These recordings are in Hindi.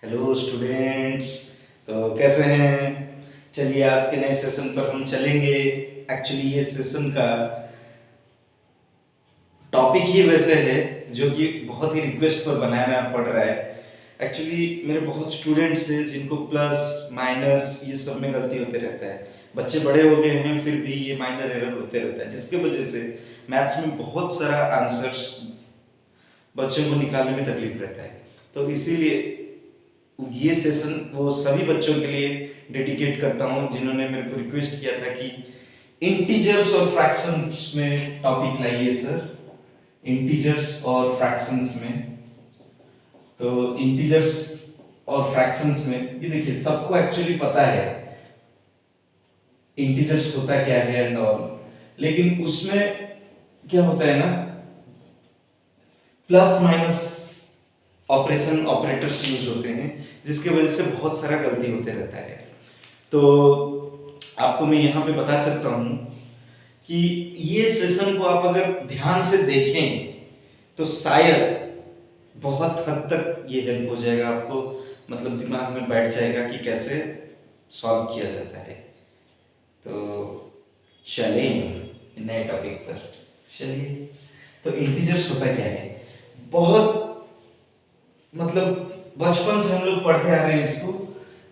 Hello students. तो कैसे हैं? चलिए आज के नए सेशन पर हम चलेंगे। एक्चुअली ये सेशन का टॉपिक ही वैसे है जो कि बहुत ही रिक्वेस्ट पर बनाना पड़ रहा है। एक्चुअली मेरे बहुत स्टूडेंट्स हैं जिनको प्लस माइनस ये सब में गलती होते रहता है। बच्चे बड़े हो गए हैं फिर भी ये माइनर एरर होते रहता है, जिसके वजह से मैथ्स में बहुत सारा आंसर्स बच्चों को निकालने में तकलीफ रहता है। तो इसीलिए ये सेशन वो सभी बच्चों के लिए डेडिकेट करता हूँ जिन्होंने मेरे को रिक्वेस्ट किया था कि इंटीजर्स और फ्रैक्शंस में टॉपिक लाइए सर। इंटीजर्स और फ्रैक्शंस में, तो इंटीजर्स और फ्रैक्शंस में ये देखिए सबको एक्चुअली पता है इंटीजर्स होता क्या है एंड ऑल, लेकिन उसमें क्या होता है ना, plus minus operation operators use होते हैं जिसकी वजह से बहुत सारा गलती होते रहता है। तो आपको मैं यहाँ पे बता सकता हूँ कि ये सेशन को आप अगर ध्यान से देखें तो शायद बहुत हद तक ये हेल्प हो जाएगा आपको, मतलब दिमाग में बैठ जाएगा कि कैसे सॉल्व किया जाता है। तो चलें नए टॉपिक पर। चलिए, तो इंटीजर्स होता क्या है, बहुत मतलब बचपन से हम लोग पढ़ते आ रहे हैं इसको।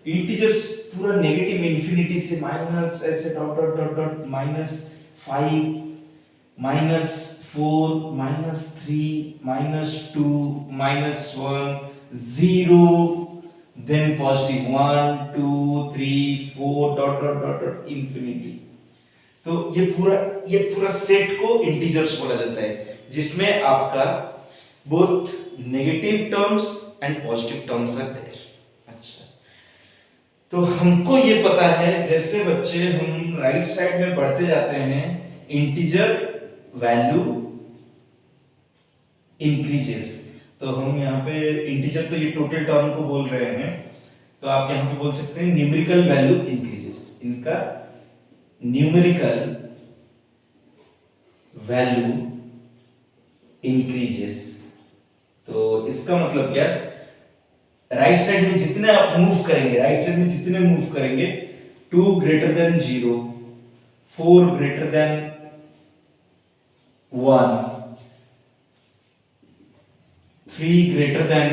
इंटीजर्स पूरा नेगेटिव इंफिनिटी से माइनस ऐसे dot dot dot dot -5 -4 -3 -2 -1 0 then positive 1 2 3 4 dot dot dot dot infinity. तो ये पूरा सेट को इंटीजर्स बोला जाता है जिसमें आपका both negative terms and positive terms are there. अच्छा, तो हमको ये पता है जैसे बच्चे हम राइट साइड में बढ़ते जाते हैं इंटीजर वैल्यू इंक्रीजेस। तो हम यहाँ पे इंटीजर तो ये टोटल टर्म को बोल रहे हैं, तो आप यहाँ पे बोल सकते हैं न्यूमेरिकल वैल्यू इंक्रीजेस। इनका न्यूमेरिकल वैल्यू इंक्रीजेस, तो इसका मतलब क्या, राइट साइड में जितने आप मूव करेंगे, राइट साइड में जितने मूव करेंगे 2 greater than 0, 4 greater than 1, 3 greater than,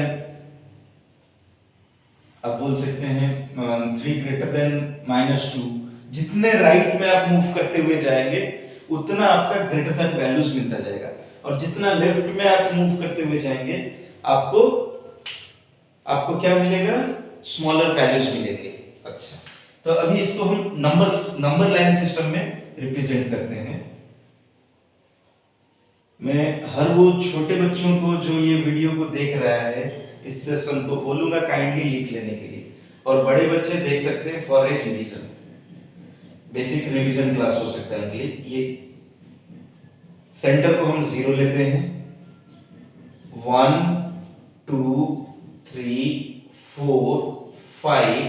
आप बोल सकते हैं 3 ग्रेटर देन -2, जितने राइट में आप मूव करते हुए जाएंगे उतना आपका ग्रेटर देन वैल्यूज मिलता जाएगा, और जितना लेफ्ट में आप मूव करते हुए जाएंगे आपको क्या मिलेगा, स्मॉलर वैल्यूज मिलेंगे। अच्छा, तो अभी इसको हम नंबर लाइन सिस्टम में रिप्रेजेंट करते हैं। मैं हर वो छोटे बच्चों को जो ये वीडियो को देख रहा है इस सेशन को बोलूंगा काइंडली लिख लेने के लिए, और बड़े बच्चे देख सकते हैं for a revision, basic revision class हो सकता है उनके लिए। ये सेंटर को हम 0 लेते हैं, 1 2 3 4 5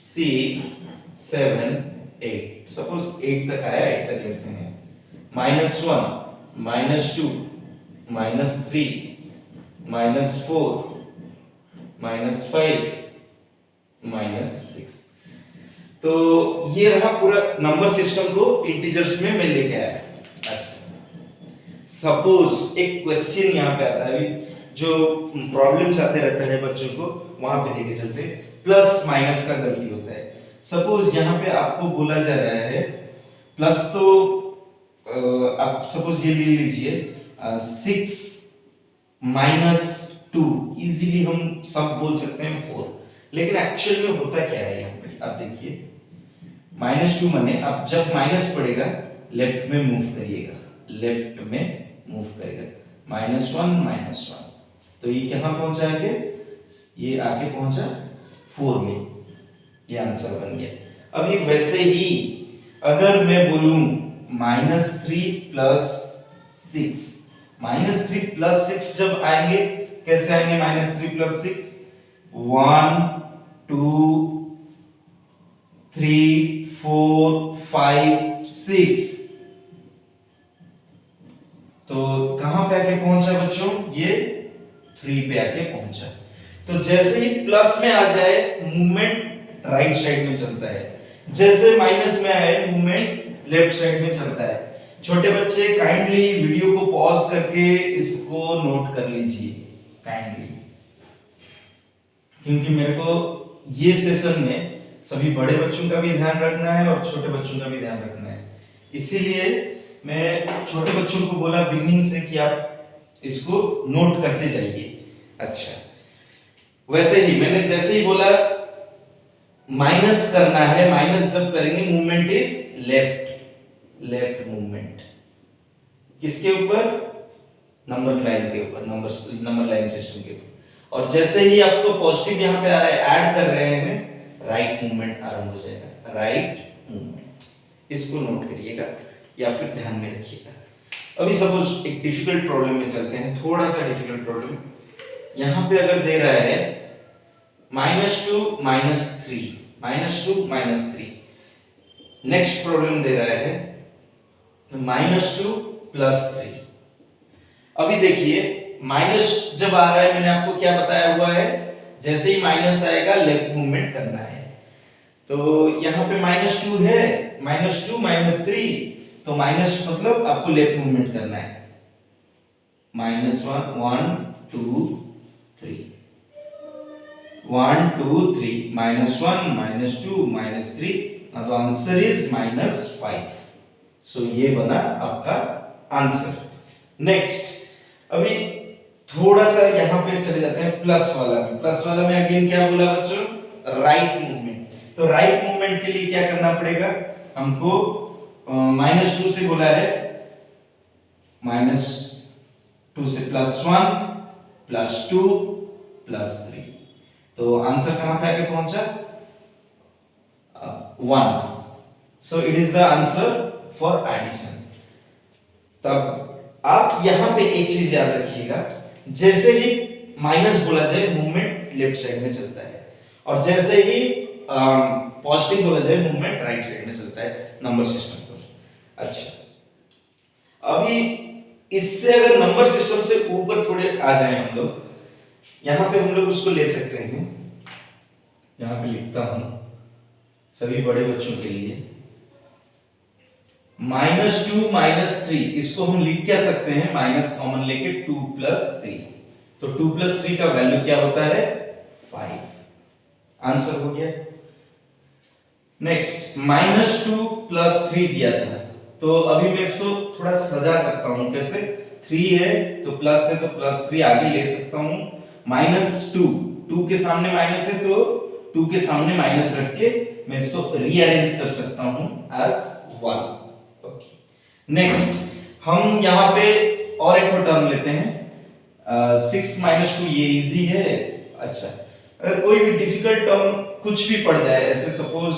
6 7 8, सपोज 8 तक आया, 8 तक लेते हैं, -1 -2 -3 -4 -5 -6। तो ये रहा पूरा नंबर सिस्टम को इंटीजर्स में मैं लेके आया। सपोज एक क्वेश्चन यहाँ पे आता है, अभी जो प्रॉब्लम्स आते रहता है बच्चों को वहां पे लेके चलते हैं, प्लस माइनस का गलती होता है। सपोज यहाँ पे आपको बोला जा रहा है प्लस, तो आप सपोज ये ले लीजिए 6 -2, इजीली हम सब बोल सकते हैं 4, लेकिन एक्चुअल में होता क्या है यहाँ पे आप देखिए, -2 माने अब जब माइनस पड़ेगा लेफ्ट में मूव करिएगा, लेफ्ट में मूव करेगा, -1 तो ये कहां पहुंचा आके, ये आके पहुंचा 4 में, ये आंसर बन गया। अभी वैसे ही अगर मैं बोलूं -3 + 6, -3 + 6 जब आएंगे कैसे आएंगे, -3 + 6 1 2 3 4 5 6, तो कहां पे आके पहुंचा बच्चों, ये 3 पे आके पहुंचा। तो जैसे ही प्लस में आ जाए मूवमेंट राइट साइड में चलता है, जैसे माइनस में आए मूवमेंट लेफ्ट साइड में चलता है। छोटे बच्चे काइंडली वीडियो को पॉज करके इसको नोट कर लीजिए काइंडली, क्योंकि मेरे को ये सेशन में सभी बड़े बच्चों का भी ध्यान रखना है और छोटे बच्चों का भी ध्यान रखना है। इसीलिए मैं छोटे बच्चों को बोला बिगनिंग से कि आप इसको नोट करते जाइए। अच्छा, वैसे ही मैंने जैसे ही बोला माइनस करना है, माइनस जब करेंगे movement is left, left movement किसके ऊपर, नंबर लाइन के ऊपर, नंबर लाइन सिस्टम के ऊपर। और जैसे ही आपको पॉजिटिव यहाँ पे आ रहा है, ऐड कर रहे हैं, राइट मूवमेंट आरंभ हो जाएगा, राइट मूवमेंट। इसको नोट करिएगा या फिर ध्यान में रखिएगा। अभी सपोज एक डिफिकल्ट प्रॉब्लम में चलते हैं, थोड़ा सा डिफिकल्ट प्रॉब्लम। यहाँ पे अगर दे रहा है -2 -3, -2 -3। नेक्स्ट प्रॉब्लम दे रहा है -2 +3। अभी देखिए माइनस जब आ रहा है, मैंने आपको क्या बताया हुआ है, जैसे ही माइनस आएगा लेफ्ट मूवमेंट करना है। तो यहाँ पे -2 है, -2 -3, तो माइनस मतलब आपको लेफ्ट मूवमेंट करना है, -1 1 2 3 1 2 3 -1 -2 -3। now the answer is -5। सो ये बना आपका आंसर। नेक्स्ट अभी थोड़ा सा यहाँ पे चले जाते हैं प्लस वाला में। प्लस वाला में अगेन क्या बोला बच्चों, राइट मूवमेंट। तो राइट मूवमेंट के लिए क्या करना पड़ेगा हमको, -2 से बोला है, -2 से +1 +2 +3। तो आंसर कहां पे आके पहुंचा, 1। So it is the answer for addition. तब आप यहां पे एक चीज याद रखिएगा, जैसे ही माइनस बोला जाए मूवमेंट लेफ्ट साइड में चलता है, और जैसे ही पॉजिटिव बोला जाए मूवमेंट राइट साइड में चलता है नंबर सिस्टम पर। अच्छा, अभी इससे अगर नंबर सिस्टम से ऊपर थोड़े आ जाए हम लोग, यहां पे हम लोग उसको ले सकते हैं, यहां पे लिखता हूं सभी बड़े बच्चों के लिए, -2 -3, इसको हम लिख क्या सकते हैं, माइनस कॉमन लेके 2 + 3। तो 2 + 3 का वैल्यू क्या होता है, 5। आंसर हो गया। नेक्स्ट -2 + 3 दिया था, तो अभी मैं इसको थोड़ा सजा सकता हूं, कैसे, 3 है तो प्लस है तो +3 आगे ले सकता हूं, -2, 2 के सामने माइनस है तो 2 के सामने माइनस रख के मैं इसको रीअरेंज कर सकता हूं एज 1। ओके, नेक्स्ट हम यहां पे और एक टर्म लेते हैं, 6 - 2, ये इजी है। अच्छा, अगर कोई भी डिफिकल्ट टर्म कुछ भी पड़ जाए, ऐसे सपोज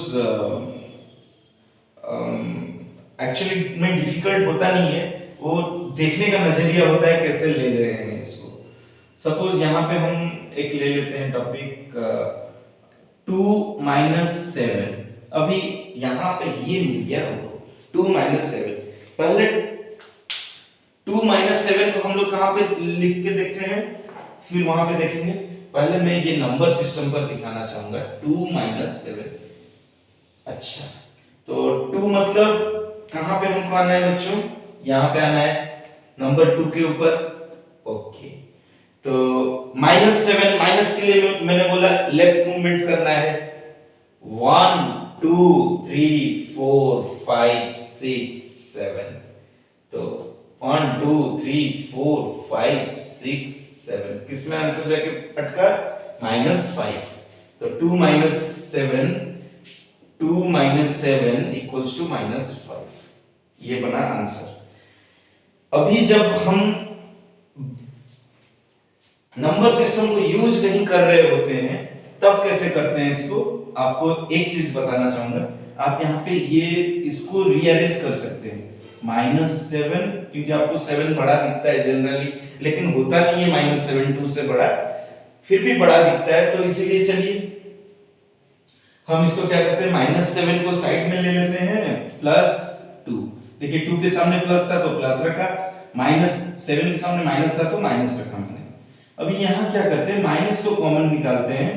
एक्चुअली में डिफिकल्ट होता नहीं है, वो देखने का नजरिया होता है कैसे ले रहे हैं इसको। सपोज यहाँ पे हम एक ले लेते हैं टॉपिक 2 - 7। अभी यहाँ पे ये मिल गया 2 - 7। पहले 2 - 7 को हम लोग कहाँ पे लिख के देखते हैं, फिर वहां पे देखेंगे। पहले मैं ये नंबर सिस्टम पर दिखाना चाहूंगा 2 - 7। अच्छा, तो 2 मतलब कहां पे हमको आना है बच्चों, यहां पे आना है नंबर 2 के ऊपर। ओके, तो -7, माइनस के लिए मैंने बोला लेफ्ट मूवमेंट करना है, 1 2 3 4 5 6 7। तो 1 2 3 4 5 6 7, किसमें आंसर जाके अटका, -5। तो 2 - 7 इक्वल्स टू -5, ये बना आंसर। अभी जब हम नंबर सिस्टम को यूज नहीं कर रहे होते हैं तब कैसे करते हैं इसको, आपको एक चीज बताना चाहूंगा। आप यहाँ पे ये इसको रीअरेंज कर सकते हैं, -7, क्योंकि आपको 7 बड़ा दिखता है जनरली, लेकिन होता नहीं है -7 2 से बड़ा, फिर भी बड़ा दिखता है, तो इसीलिए चलिए हम इसको क्या करते हैं, -7 को साइड में ले लेते हैं, +2। देखिए 2 के सामने प्लस था तो प्लस रखा, -7 के सामने माइनस था तो माइनस रखा मैंने। अभी यहाँ क्या करते हैं, माइनस को कॉमन निकालते हैं।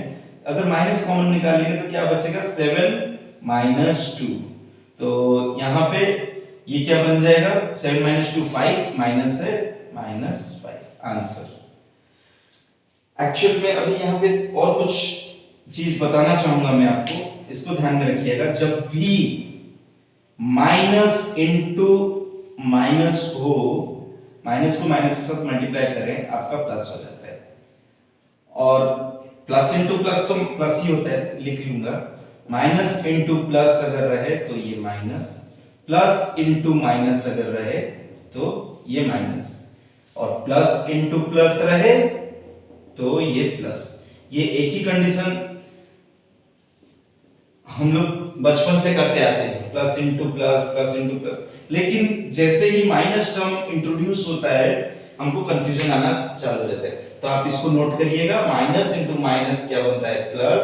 अगर माइनस कॉमन निकालेंगे तो क्या बचेगा, 7 माइनस 2। तो यहाँ पे ये क्या बन जाएगा, 7 माइनस 2 5, माइनस है -5 आंसर। एक्चुअल में अभी यहाँ पे और कुछ चीज बताना चाहूंगा मैं आपको, इसको ध्यान में रखिएगा। जब भी माइनस इंटू माइनस हो, माइनस को माइनस के साथ मल्टीप्लाई करें आपका प्लस हो जाता है, और प्लस इंटू प्लस तो प्लस ही होता है, लिख लूंगा। माइनस इंटू प्लस अगर रहे तो ये माइनस, प्लस इंटू माइनस अगर रहे तो ये माइनस, और प्लस इंटू प्लस रहे तो ये प्लस। ये एक ही कंडीशन हम लोग बचपन से करते आते हैं, plus into plus, plus into plus. लेकिन जैसे ही माइनस टर्म इंट्रोड्यूस होता है हमको कंफ्यूजन आना चालू हो जाता है। तो आप इसको नोट करिएगा, माइनस इंटू माइनस क्या बनता है, प्लस,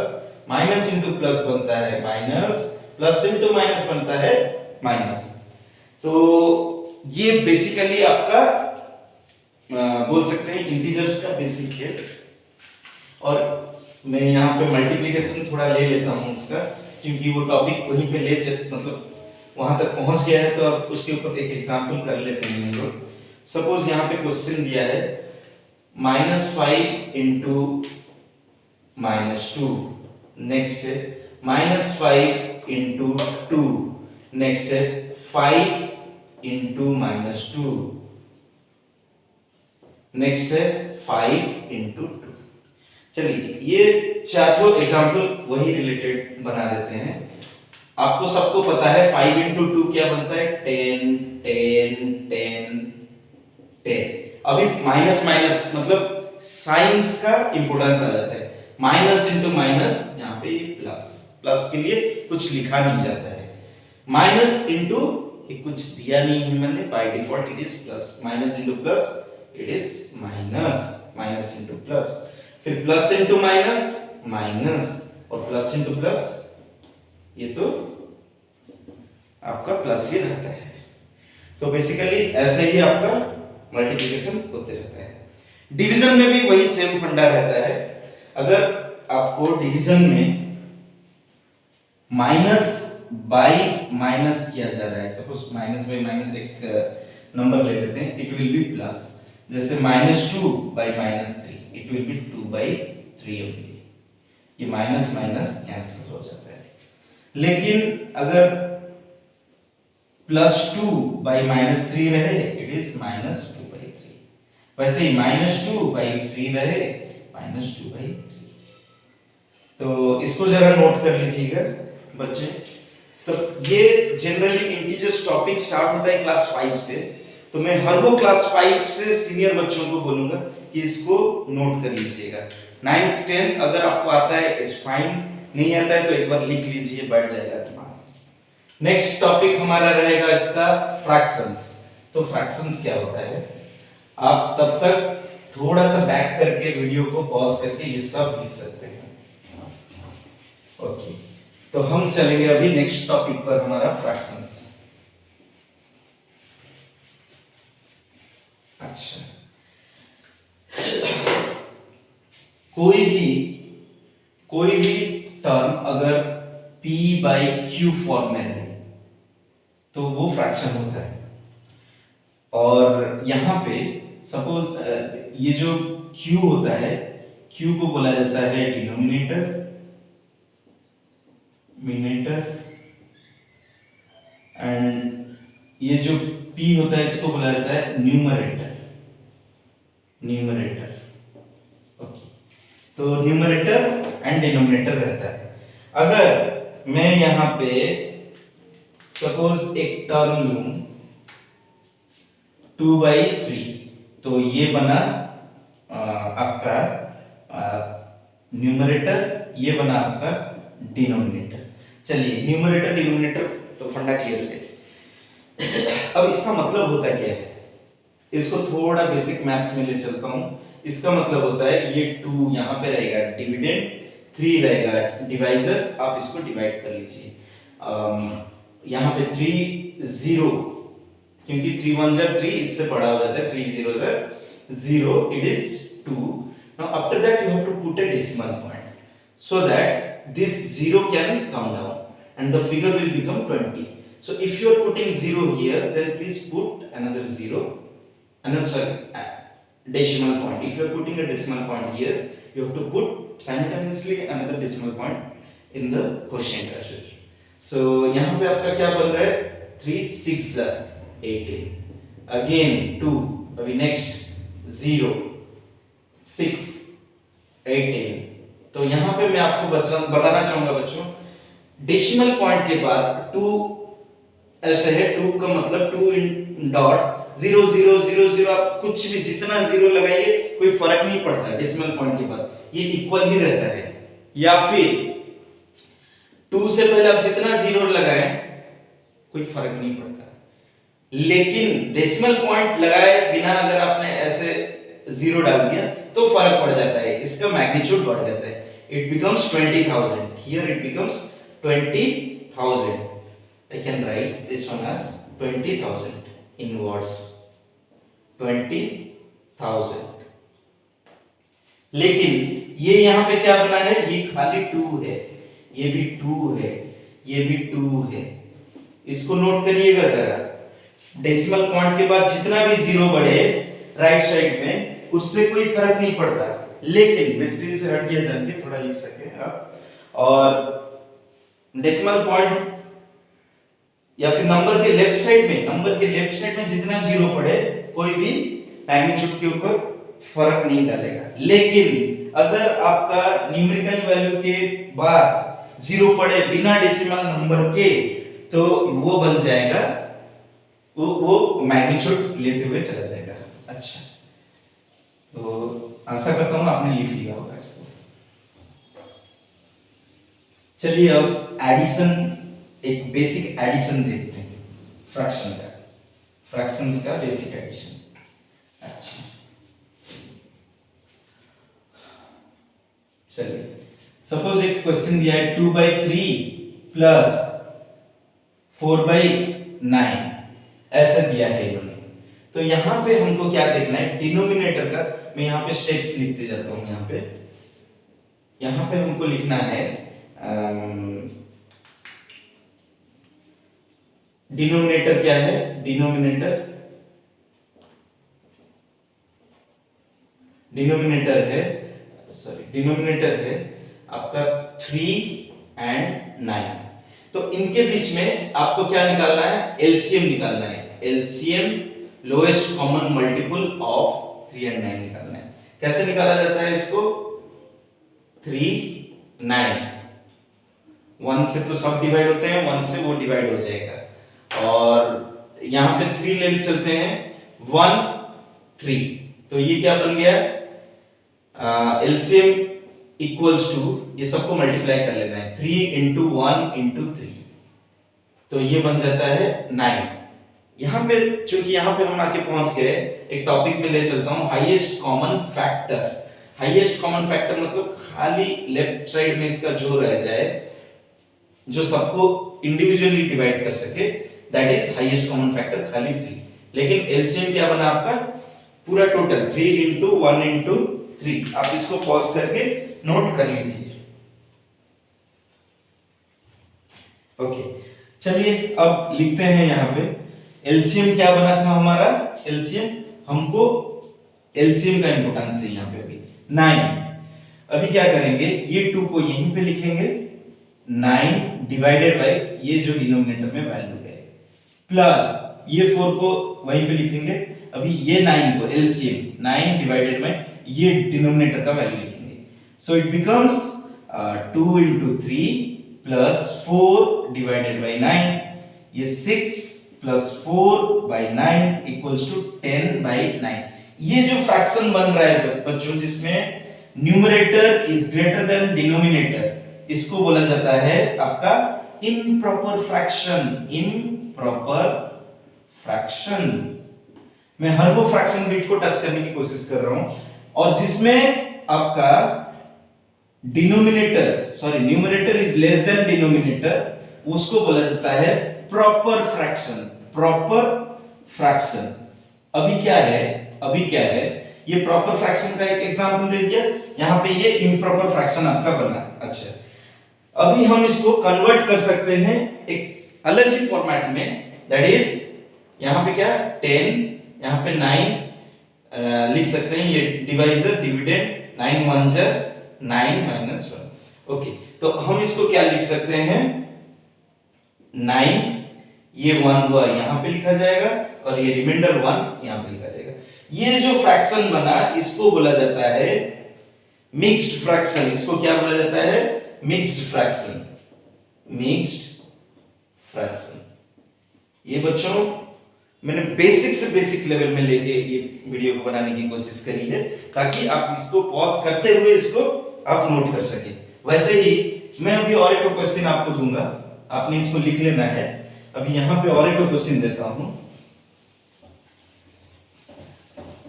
माइनस इंटू प्लस बनता है माइनस, प्लस इंटू माइनस बनता है माइनस। तो ये बेसिकली आपका बोल सकते हैं इंटीजर्स का बेसिक है। और मैं यहाँ पे मल्टीप्लिकेशन थोड़ा ले लेता हूँ उसका, क्योंकि वो टॉपिक वहीं पे मतलब वहां तक पहुंच गया है, तो अब उसके ऊपर एक एग्जांपल कर लेते हैं हम लोग। सपोज यहाँ पे क्वेश्चन दिया है -5 इंटू -2, नेक्स्ट है -5 इंटू 2, नेक्स्ट है 5 इंटू -2, नेक्स्ट है 5 इंटू 2। चलिए ये चारों एग्जाम्पल वही रिलेटेड बना देते हैं। आपको सबको पता है 5 इंटू 2 क्या बनता है, 10 10 10 10। अभी माइनस माइनस मतलब साइंस का इंपोर्टेंस आ जाता है, माइनस इंटू माइनस, यहाँ पे प्लस, प्लस के लिए कुछ लिखा नहीं जाता है। माइनस इंटू कुछ दिया नहीं है मैंने, by default it is plus, minus into plus it is minus, minus into plus, फिर प्लस इंटू माइनस माइनस, और प्लस इंटू प्लस ये तो आपका प्लस ही रहता है। तो बेसिकली ऐसे ही आपका मल्टीप्लिकेशन होते रहता है। डिवीजन में भी वही सेम फंडा रहता है। अगर आपको डिवीजन में माइनस बाय माइनस किया जा रहा है, सपोज माइनस बाय माइनस एक नंबर ले लेते हैं, इट विल बी प्लस। जैसे -2 by -3, it will be 2 by 3 only. ये माइनस माइनस कैंसिल हो जाता है। लेकिन अगर +2 बाय -3 रहे, इट इज -2 बाय 3। वैसे ही -2 बाय 3 रहे, -2 बाय 3। तो इसको जरा नोट कर लीजिएगा बच्चे। तो ये जनरली इंटीजर्स टॉपिक स्टार्ट होता है क्लास 5 से। तो मैं हर वो क्लास 5 से सीनियर बच्चों को बोलूंगा कि इसको नोट कर लीजिएगा। 9th 10th अगर आपको आता है इट्स फाइन, नहीं आता है तो एक बार लिख लीजिए, बैठ जाएगा दिमाग। नेक्स्ट टॉपिक हमारा रहेगा इसका फ्रैक्शंस। तो फ्रैक्शंस क्या होता है, आप तब तक थोड़ा सा बैक करके वीडियो को पॉज करके ये सब लिख सकते हैं। ओके, तो हम चलेंगे अभी नेक्स्ट टॉपिक पर हमारा फ्रैक्शंस। अच्छा, कोई भी टर्म अगर p बाई क्यू फॉर्म में है तो वो फ्रैक्शन होता है। और यहां पे सपोज ये जो q होता है, q को बोला जाता है डिनोमिनेटर, एंड ये जो p होता है इसको बोला जाता है न्यूमरेटर। ओके, तो न्यूमरेटर एंड डिनोमिनेटर रहता है। अगर मैं यहां पे सपोज एक टर्म लूं 2/3, तो ये बना आपका न्यूमरेटर, ये बना आपका डिनोमिनेटर। चलिए न्यूमरेटर डिनोमिनेटर तो फंडा क्लियर है। अब इसका मतलब होता क्या है, इसको थोड़ा बेसिक मैथ्स में ले चलता हूं। इसका मतलब होता है ये 2 यहां पे रहेगा डिविडेंड, 3 रहेगा डिवाइजर। आप इसको डिवाइड कर लीजिए। यहां पे 3 0, क्योंकि 3 1 जा 3, इससे बड़ा हो जाता है 3 0 जा 0, it is 2। Now after that you have to put a decimal point so that this 0 can come down and the figure will become 20. So if you are putting 0 here, then please put another 0, decimal point. If you are putting a decimal point here, you have to put simultaneously another decimal point in the quotient as well. So यहाँ पे आपका क्या बन रहा है, 3 6 18, again 2, अभी next 0 6 18. तो यहाँ पे मैं आपको बताना चाहूंगा बच्चों, डेसिमल पॉइंट के बाद 2 ऐसे है, 2 का मतलब 2 इन डॉट 0 0 0 0, आप कुछ भी जितना 0 लगाइए कोई फर्क नहीं पड़ता डेसिमल पॉइंट के बाद, ये इक्वल ही रहता है. या फिर 2 से पहले आप जितना 0 लगाएं कोई फर्क नहीं पड़ता, लेकिन डेसिमल पॉइंट लगाए बिना अगर आपने ऐसे 0 डाल दिया तो फर्क पड़ जाता है, इसका मैग्नीट्यूड बढ़ जाता है. It becomes 20,000. Here it becomes 20,000. I can write this one as 20,000 in words. 20,000. लेकिन ये यहाँ पे क्या बना है, ये खाली 2 है, ये भी 2 है, ये भी 2 है. इसको नोट करिएगा जरा. डेसिमल पॉइंट के बाद जितना भी 0 बढ़े राइट साइड में उससे कोई फर्क नहीं पड़ता, लेकिन मैं स्क्रीन से हट गया जान के थोड़ा लिख सके आप. और डेसिमल पॉइंट या फिर नंबर के लेफ्ट साइड में जितना 0 पड़े कोई भी मैग्नीट्यूड के ऊपर फर्क नहीं डालेगा. लेकिन अगर आपका न्यूमेरिकल वैल्यू के बाद 0 पड़े बिना डेसिमल नंबर के, तो वो बन जाएगा, वो मैग्नीट्यूड लेते हुए चला जाएगा. अच्छा, तो आशा करता हूं आपने लिख लिया होगा इसको. चलिए अब एडिशन, एक बेसिक एडिशन देखते हैं फ्रैक्शंस का बेसिक एडिशन. अच्छा चलिए, सपोज एक क्वेश्चन दिया है 2/3 प्लस 4/9 ऐसा दिया है इन्होंने. तो यहां पे हमको क्या देखना है, डिनोमिनेटर का. मैं यहां पे स्टेप्स लिखते जाता हूं. यहां पे हमको लिखना है डिनोमिनेटर क्या है, डिनोमिनेटर है आपका 3 and 9. तो इनके बीच में आपको क्या निकालना है, एलसीएम निकालना है. LCM lowest common multiple of 3 and 9 निकालना है. कैसे निकाला जाता है इसको, 3 9, 1 से तो सब डिवाइड होते हैं, 1 से वो डिवाइड हो जाएगा. और यहां पे 3 ले चलते हैं, 1 3. तो ये क्या बन गया, एलसीएम इक्वल्स टू, ये सबको मल्टीप्लाई कर लेना है, 3 into 1 into 3. तो ये बन जाता है 9. यहाँ पे चूंकि यहाँ पे हम आके पहुंच गए, एक टॉपिक में ले चलता हूँ, highest common factor. Highest common factor मतलब खाली लेफ्ट साइड में इसका जो रह जाए, जो सबको इंडिविजुअली डिवाइड कर सके, that is highest common factor, खाली 3. लेकिन एलसीएम क्या बना आपका, पूरा टोटल 3 into 1 into 3. आप इसको पॉज करके नोट कर लीजिए. ओके, चलिए अब लिखते हैं यहाँ पे एलसीएम क्या बना था हमारा, एलसीएम हमको एलसीएम का इंपॉर्टेंस है यहाँ पे अभी 9. अभी क्या करेंगे, ये 2 को यहीं पे लिखेंगे, 9 डिवाइडेड बाय ये जो डिनोमिनेटर में वैल्यू है, प्लस ये 4 को वहीं पे लिखेंगे. अभी ये 9 को एलसीएम 9 डिवाइडेड बाय ये डिनोमिनेटर का वैल्यू लिखेंगे. So it becomes 2 into 3 plus 4 divided by 9. ये 6 plus 4/9 equals to 10/9. ये जो फ्रैक्शन बन रहा है बच्चों, जिसमें numerator is greater than denominator, इसको बोला जाता है आपका इम्प्रॉपर फ्रैक्शन. मैं हर वो फ्रैक्शन बिट को टच करने की कोशिश कर रहा हूं, और जिसमें आपका numerator is less than denominator, उसको बोला जाता है प्रॉपर फ्रैक्शन. अभी क्या है ये प्रॉपर फ्रैक्शन का एक एग्जांपल दे दिया, यहाँ पे ये इम्प्रॉपर फ्रैक्शन आपका बना। अच्छा, अभी हम इसको कन्वर्ट कर सकते हैं एक अलग ही फॉर्मेट में, दैट इज यहाँ पे क्या 10, यहाँ पे 9 लिख सकते हैं, ये डिवाइजर डिविडेंड 9 1 जा 9 माइनस 1। ओके, तो हम इसको क्या लिख सकते हैं 9, ये 1 हुआ यहाँ पे लिखा जाएगा और ये रिमाइंडर 1 यहाँ पे लिखा जाएगा। ये जो फ्रैक्शन बना इसको बोला जाता है मिक्स्ड फ्रैक्शन। इसको क्या बोला जाता है मिक्स्ड फ्रैक्शन, मिक्स्ड फ्रैक्शन। ये बच्चों मैंने बेसिक से बेसिक लेवल में लेके ये वीडियो को बनाने की कोशिश करी है ताकि आप इसको पॉज करते हुए इसको आप नोट कर सके। वैसे ही मैं अभी और एक क्वेश्चन आपको दूंगा, आपने इसको लिख लेना है। अभी यहाँ पे और एक क्वेश्चन देता हूं,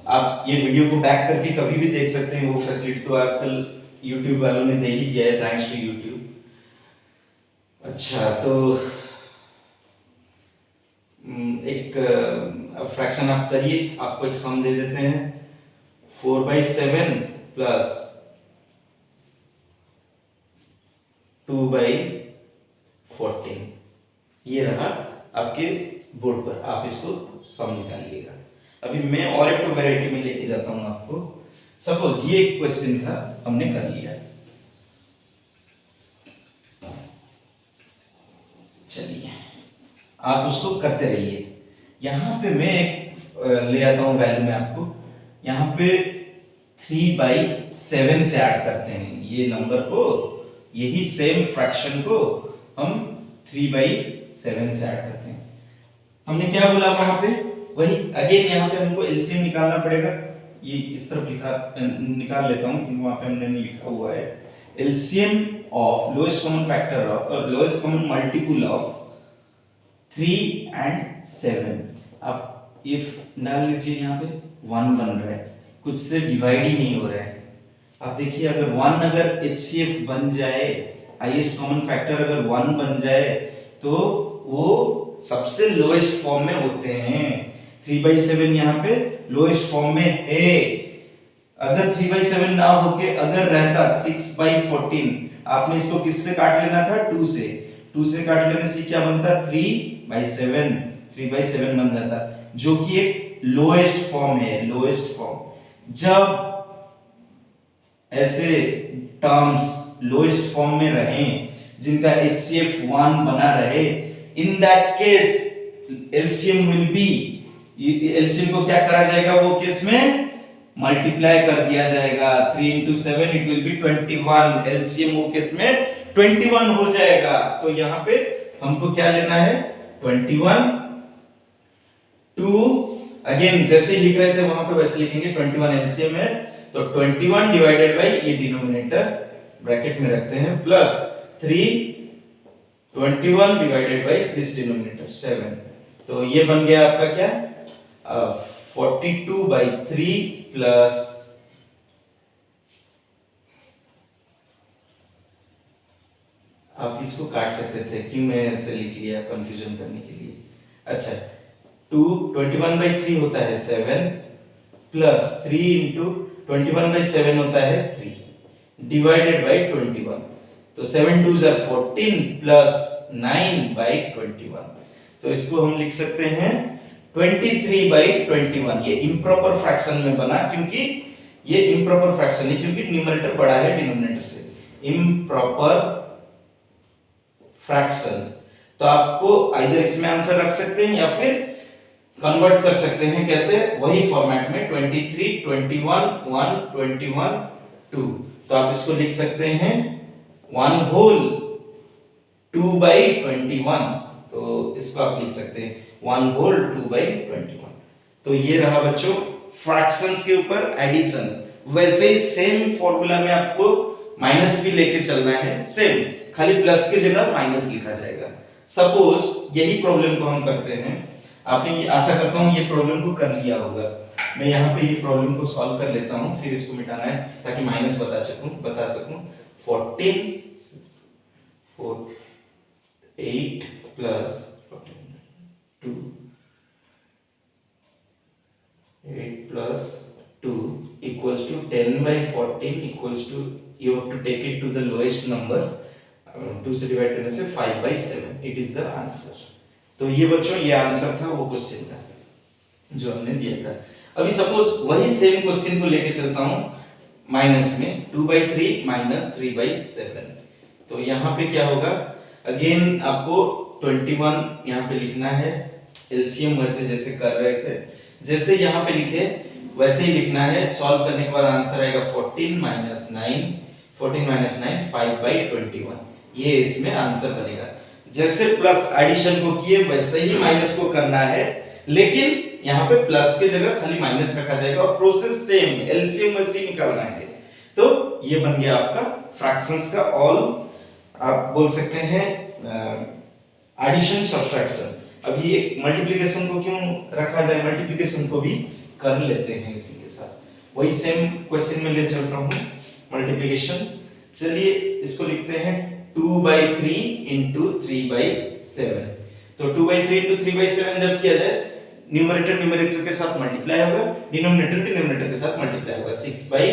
आप ये वीडियो को बैक करके कभी भी देख सकते हैं, वो फैसिलिटी तो आजकल YouTube वालों ने दे ही दिया है, थैंक्स टू YouTube। अच्छा, तो एक फ्रैक्शन आप करिए, आपको एक सम दे देते हैं 4/7 प्लस 2/14। ये रहा आपके बोर्ड पर, आप इसको सम निकालिएगा। अभी मैं और एक वैरायटी में लेके जाता हूं आपको। सपोज ये एक क्वेश्चन था, हमने कर लिया, चलिए आप उसको करते रहिए। यहां पे मैं एक ले आता हूं वैल्यू में आपको, यहां पे 3/7 से ऐड करते हैं ये नंबर को, यही सेम फ्रैक्शन को हम 3/7 से ऐड करते हैं। हमने क्या बोला वहां पे, वही अगेन यहाँ पे हमको एलसीएम निकालना पड़ेगा। ये इस तरफ निकाल लेता हूँ क्योंकि वहां पे हमने लिखा हुआ है LCM of lowest common factor of lowest common multiple of 3 and 7। आप इफ डाल लीजिए, यहाँ पे 1 बन रहा है, कुछ से डिवाइड ही नहीं हो रहा है। आप देखिए अगर 1 अगर एचसीएफ बन जाए, हाईएस्ट कॉमन फैक्टर अगर 1 बन जाए तो वो सबसे लोएस्ट फॉर्म में होते हैं। 3/7 यहाँ पे लोएस्ट फॉर्म में है। अगर 3/7 ना होके अगर रहता 6/14, आपने इसको किससे काट लेना था 2 से, 2 से काट लेने से क्या बनता 3/7, 3/7 बन जाता, जो कि एक लोएस्ट फॉर्म है, लोएस्ट फॉर्म। जब ऐसे टर्म्स लोएस्ट फॉर्म में रहें जिनका HCF 1 बना रहे, in that case LCM will be, LCM को क्या करा जाएगा वो केस में मल्टीप्लाई कर दिया जाएगा। 3 into 7 it will B 21, LCM वो केस में 21 हो जाएगा। तो यहाँ पे हमको क्या लेना है 21 2, अगेन जैसे लिख रहे थे वहां पे वैसे लिखेंगे, 21 एलसीएम है तो 21 डिवाइडेड बाय ये डिनोमिनेटर ब्रैकेट में रखते हैं plus 3, 21 divided by this denominator 7। तो ये बन गया आपका क्या 42/3 प्लस आप इसको काट सकते थे, क्यों मैं ऐसे लिख लिया कंफ्यूजन करने के लिए। अच्छा 21/3 होता है 7 प्लस 3 into 21/7 होता है 3 डिवाइडेड बाय 21, तो 7 2s are 14 प्लस 9/21। तो इसको हम लिख सकते हैं 23/21। ये इम्प्रॉपर फ्रैक्शन में बना, क्योंकि ये इम्प्रॉपर फ्रैक्शन है क्योंकि न्यूमरेटर बड़ा है डिनोमिनेटर से, इम्प्रॉपर फ्रैक्शन। तो आपको आइदर इसमें आंसर रख सकते हैं या फिर कन्वर्ट कर सकते हैं, कैसे वही फॉर्मेट में 23 21 1 21 2। तो आप इसको लिख सकते हैं 1 होल 2/21, तो इसको आप लिख सकते हैं 1 होल 2/21। तो ये रहा बच्चों फ्रैक्शंस के ऊपर एडिशन। वैसे ही सेम फॉर्मूला में आपको माइनस भी लेके चलना है, सेम, खाली प्लस की जगह माइनस लिखा जाएगा। सपोज यही प्रॉब्लम को हम करते हैं, आपने आशा करता हूं ये प्रॉब्लम को कर लिया होगा। मैं यहाँ पे ये प्रॉब्लम को सॉल्व कर लेता हूँ, फिर इसको मिटाना है ताकि माइनस बता सकूं 14 4 8 plus 2 8 plus 2 equals to 10 by 14 equals to, you have to take it to the lowest number, 2 से डिवाइड करने से 5 by 7, it is the answer. तो ये बच्चों ये आंसर था वो क्वेश्चन का जो हमने दिया था। अभी सपोज वही सेम क्वेश्चन को लेके चलता हूं माइनस में, 2 by 3 माइनस 3 by 7। तो यहाँ पे क्या होगा, अगेन आपको 21 यहाँ पे लिखना है, एलसीएम वैसे जैसे कर रहे थे, जैसे यहाँ पे लिखे वैसे ही लिखना है। सॉल्व करने के बाद आंसर आएगा 14 माइनस 9 5 by 21, ये इसमें आंसर बनेगा। जैसे प्लस एडिशन को किए वैसे ही माइनस को करना है, लेकिन यहाँ पे प्लस के जगह खाली माइनस रखा जाएगा और प्रोसेस सेम, एलसीएम वैसे ही निकालना है। तो ये बन गया आपका फ्रैक्शंस का ऑल, आप बोल सकते हैं एडिशन सब्ट्रैक्शन। अब ये मल्टीप्लिकेशन को क्यों रखा जाए, मल्टीप्लिकेशन को भी कर लेते हैं इसी के साथ। वही सेम क्वेश्चन में ले चल रहा हूं मल्टीप्लिकेशन। चलिए इसको लिखते हैं 2 by 3 into 3 by 7। तो 2 by 3 into 3 by 7 जब किया जाए, न्यूमरेटर न्यूमरेटर के साथ मल्टीप्लाई होगा, डिनोमिनेटर डिनोमिनेटर के साथ मल्टीप्लाई होगा, 6 by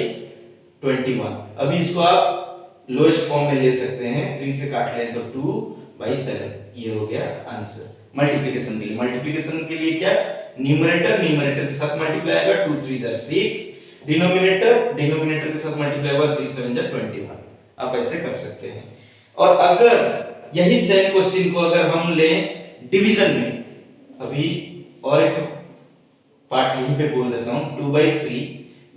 21। अभी इसको आप लोएस्ट फॉर्म में ले सकते हैं, 3 से काट लें तो 2 by 7, ये हो गया आंसर मल्टीप्लिकेशन के लिए। मल्टीप्लिकेशन के लिए क्या, न्यूमरेटर न्यूमरेटर के साथ मल्टीप्लाई होगा, 2 3 are 6, डिनोमिनेटर डिनोमिनेटर के साथ मल्टीप्लाई होगा, 3 7 are 21। आप ऐसे कर सकते हैं। और अगर यही सेम क्वेश्चन को अगर हम लें डिवीजन में, अभी और एक पार्ट यहीं पे बोल देता हूं, 2 by 3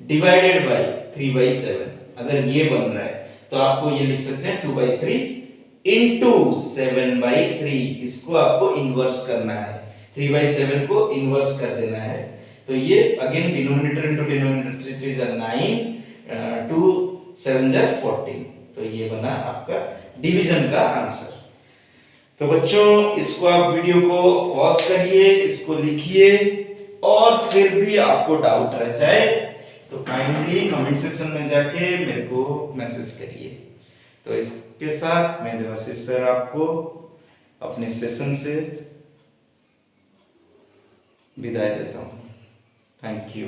डिवाइडेड बाय 3 by 7, अगर ये बन रहा है तो आपको ये लिख सकते हैं 2 by 3 into 7 by 3, इसको आपको इन्वर्स करना है, 3 by 7 को इन्वर्स कर देना है। तो ये again denominator into denominator, 3 3 are 9, 2 7 are 14। तो ये बना आपका डिवीजन का आंसर। तो बच्चों इसको आप वीडियो को पॉज करिए, इसको लिखिए, और फिर भी आपको डाउट रह जाए तो काइंडली कमेंट सेक्शन में जाके मेरे को मैसेज करिए। तो इसके साथ मैं देवाशीष सर आपको अपने सेशन से विदाई देता हूँ। Thank you.